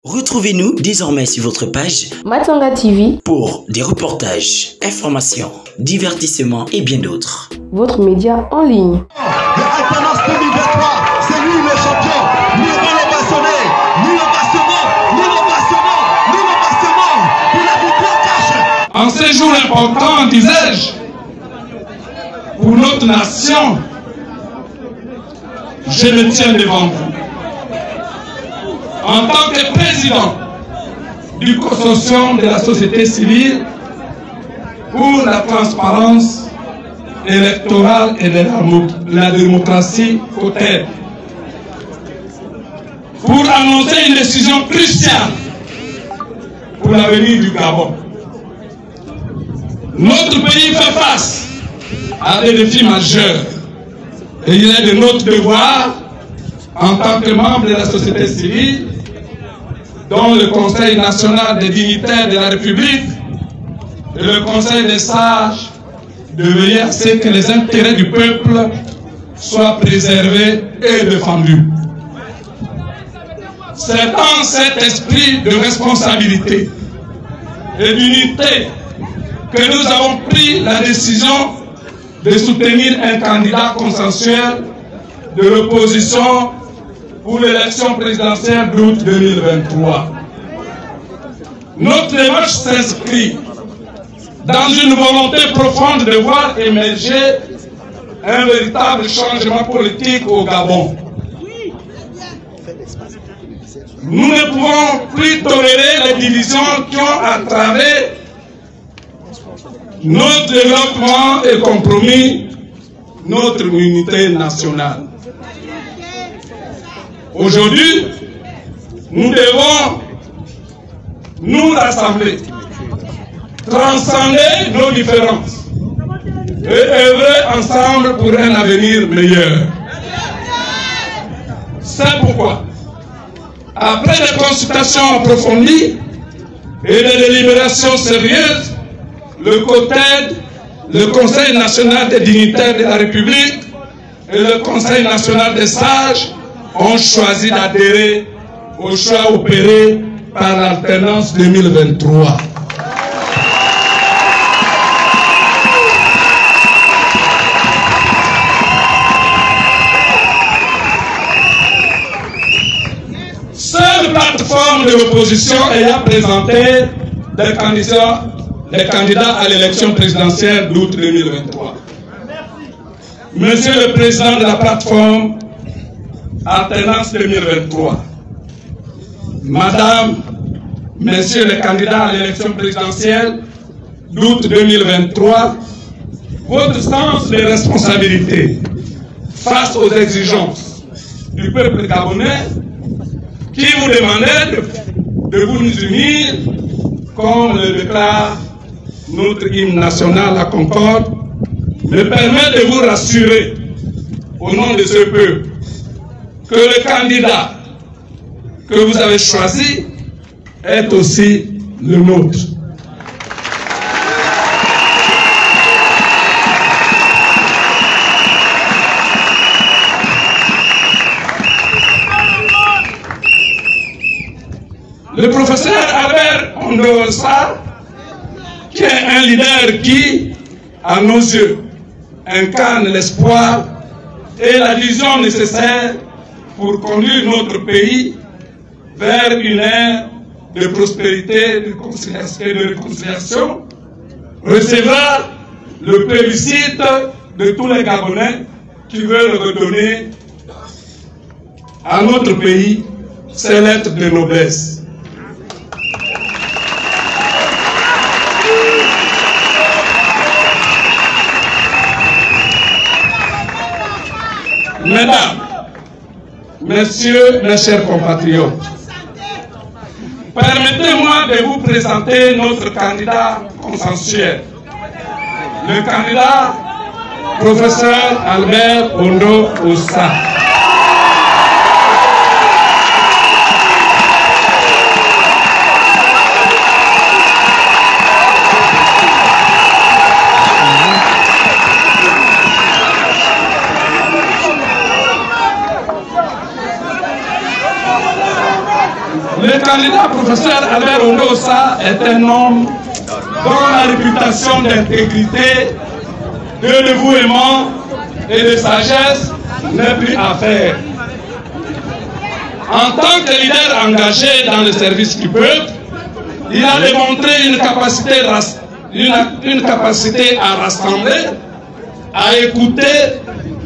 Retrouvez-nous désormais sur votre page Matanga TV pour des reportages, informations, divertissements et bien d'autres. Votre média en ligne. Alternance 2023, c'est lui le champion. Ni repassement, ni repassement, ni repassement, ni repassement. Pour la victoire cache. En ces jours importants, disais-je, pour notre nation, je me tiens devant vous. En tant que président du consortium de la société civile pour la transparence électorale et de la démocratie côté, pour annoncer une décision cruciale pour l'avenir du Gabon. Notre pays fait face à des défis majeurs et il est de notre devoir en tant que membre de la société civile, dont le Conseil national des dignitaires de la République et le Conseil des sages, de veiller à ce que les intérêts du peuple soient préservés et défendus. C'est dans cet esprit de responsabilité et d'unité que nous avons pris la décision de soutenir un candidat consensuel de l'opposition pour l'élection présidentielle d'août 2023. Notre démarche s'inscrit dans une volonté profonde de voir émerger un véritable changement politique au Gabon. Nous ne pouvons plus tolérer les divisions qui ont entravé notre développement et compromis notre unité nationale. Aujourd'hui, nous devons nous rassembler, transcender nos différences et œuvrer ensemble pour un avenir meilleur. C'est pourquoi, après des consultations approfondies et des délibérations sérieuses, le COTED, le Conseil national des dignitaires de la République et le Conseil national des sages ont choisi d'adhérer au choix opéré par l'alternance 2023. Seule plateforme de l'opposition ayant présenté des candidats à l'élection présidentielle d'août 2023. Monsieur le Président de la plateforme Alternance 2023, Madame, Messieurs les candidats à l'élection présidentielle d'août 2023, votre sens de responsabilité face aux exigences du peuple gabonais qui vous demandait de vous unir, comme le déclare notre hymne national, la Concorde, me permet de vous rassurer au nom de ce peuple que le candidat que vous avez choisi est aussi le nôtre. Le professeur Albert Ondo Sarr, qui est un leader qui, à nos yeux, incarne l'espoir et la vision nécessaire pour conduire notre pays vers une ère de prospérité et de réconciliation, recevra le plébiscite de tous les Gabonais qui veulent redonner à notre pays ses lettres de noblesse. Mesdames, Messieurs, mes chers compatriotes, permettez-moi de vous présenter notre candidat consensuel, le candidat professeur Albert Ondo Sarr. Le candidat professeur Albert Ondo Ossa est un homme dont la réputation d'intégrité, de dévouement et de sagesse n'est plus à faire. En tant que leader engagé dans le service du peuple, il a démontré une capacité à rassembler, à écouter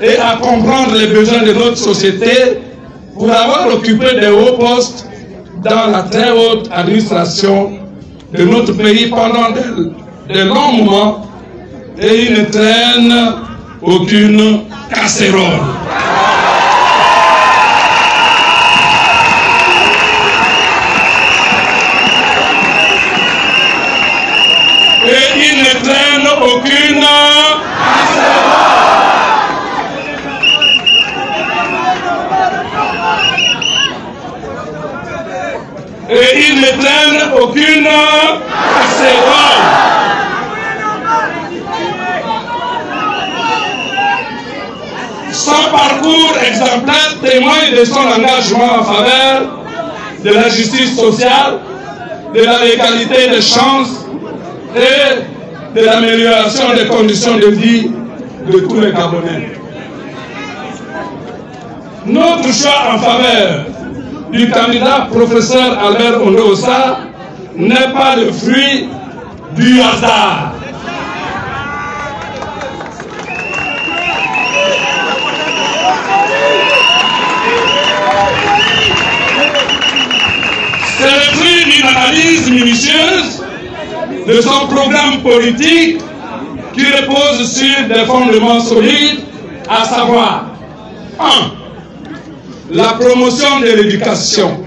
et à comprendre les besoins de notre société pour avoir occupé des hauts postes dans la très haute administration de notre pays pendant de longs moments, et il ne traîne aucune casserole. Et il ne traîne aucune casserole. Et il ne traîne aucune casserole. Son parcours exemplaire témoigne de son engagement en faveur de la justice sociale, de la l'égalité des chances et de l'amélioration des conditions de vie de tous les Gabonais. Notre choix en faveur du candidat professeur Albert Ondo Ossa n'est pas le fruit du hasard. C'est le fruit d'une analyse minutieuse de son programme politique qui repose sur des fondements solides, à savoir 1. La promotion de l'éducation.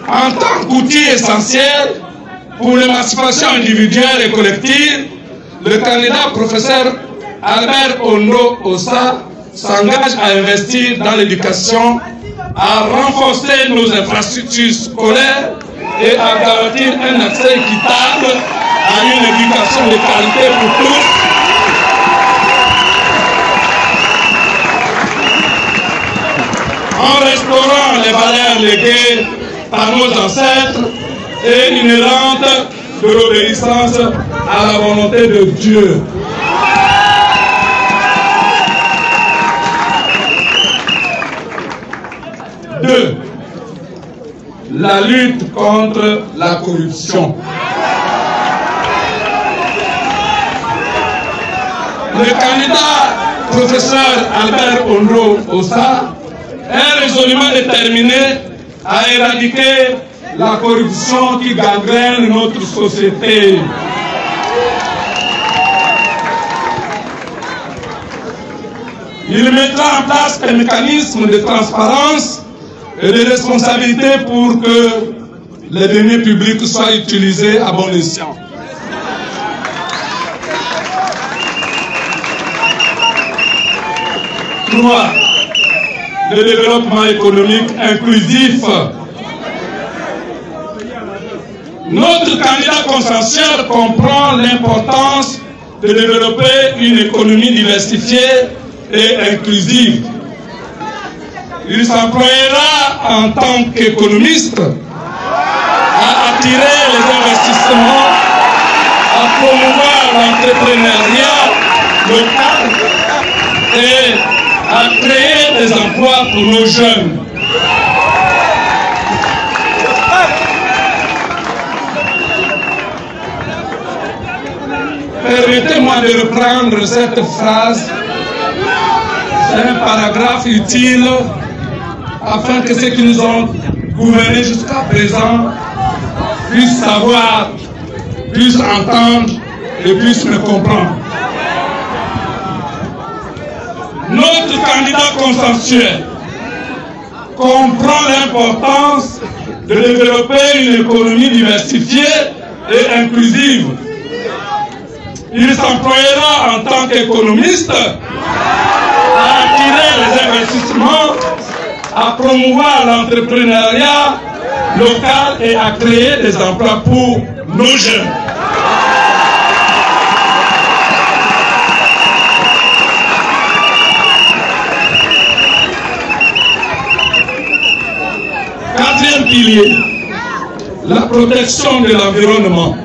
En tant qu'outil essentiel pour l'émancipation individuelle et collective, le candidat professeur Albert Ondo Ossa s'engage à investir dans l'éducation, à renforcer nos infrastructures scolaires et à garantir un accès équitable à une éducation de qualité pour tous. En restaurant les valeurs léguées par nos ancêtres et inhérentes de l'obéissance à la volonté de Dieu. Deux, la lutte contre la corruption. Le candidat professeur Albert Ondo Ossa est résolument déterminé à éradiquer la corruption qui gangrène notre société. Il mettra en place un mécanisme de transparence et de responsabilité pour que les deniers publics soient utilisés à bon escient. Trois, le développement économique inclusif. Notre candidat consensuel comprend l'importance de développer une économie diversifiée et inclusive. Il s'emploiera en tant qu'économiste à attirer les investissements, à promouvoir l'entrepreneuriat local et à créer des emplois pour nos jeunes. Permettez-moi de reprendre cette phrase. C'est un paragraphe utile afin que ceux qui nous ont gouvernés jusqu'à présent puissent savoir, puissent entendre et puissent me comprendre. Notre candidat consensuel comprend l'importance de développer une économie diversifiée et inclusive. Il s'emploiera en tant qu'économiste à attirer les investissements, à promouvoir l'entrepreneuriat local et à créer des emplois pour nos jeunes. piliers, la protection de l'environnement.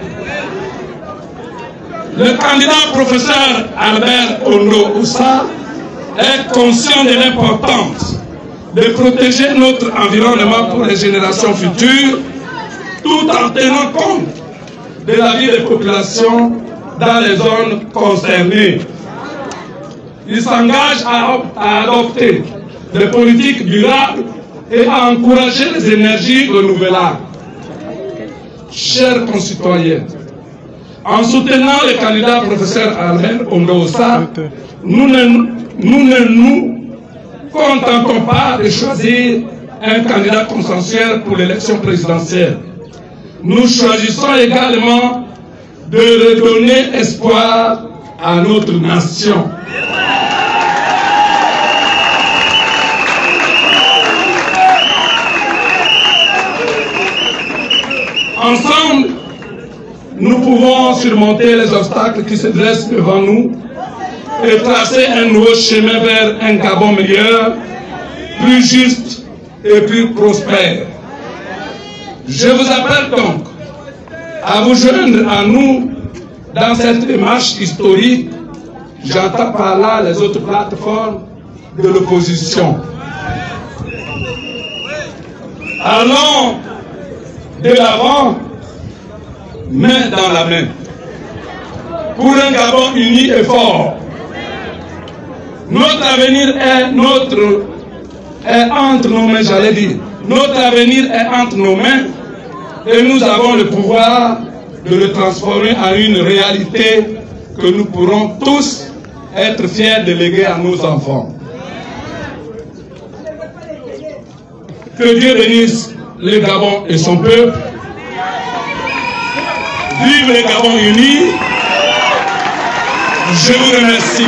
Le candidat professeur Albert Ondo Oussa est conscient de l'importance de protéger notre environnement pour les générations futures, tout en tenant compte de la vie des populations dans les zones concernées. Il s'engage à adopter des politiques durables et à encourager les énergies renouvelables. Chers concitoyens, en soutenant le candidat professeur Albert Ondo Oussa, nous ne nous contentons pas de choisir un candidat consensuel pour l'élection présidentielle. Nous choisissons également de redonner espoir à notre nation. Ensemble, nous pouvons surmonter les obstacles qui se dressent devant nous et tracer un nouveau chemin vers un Gabon meilleur, plus juste et plus prospère. Je vous appelle donc à vous joindre à nous dans cette démarche historique. J'entends par là les autres plateformes de l'opposition. Allons de l'avant, main dans la main, pour un Gabon uni et fort. Notre avenir est entre nos mains, j'allais dire. Notre avenir est entre nos mains et nous avons le pouvoir de le transformer en une réalité que nous pourrons tous être fiers de léguer à nos enfants. Que Dieu bénisse le Gabon et son peuple. Vive le Gabon uni. Je vous remercie.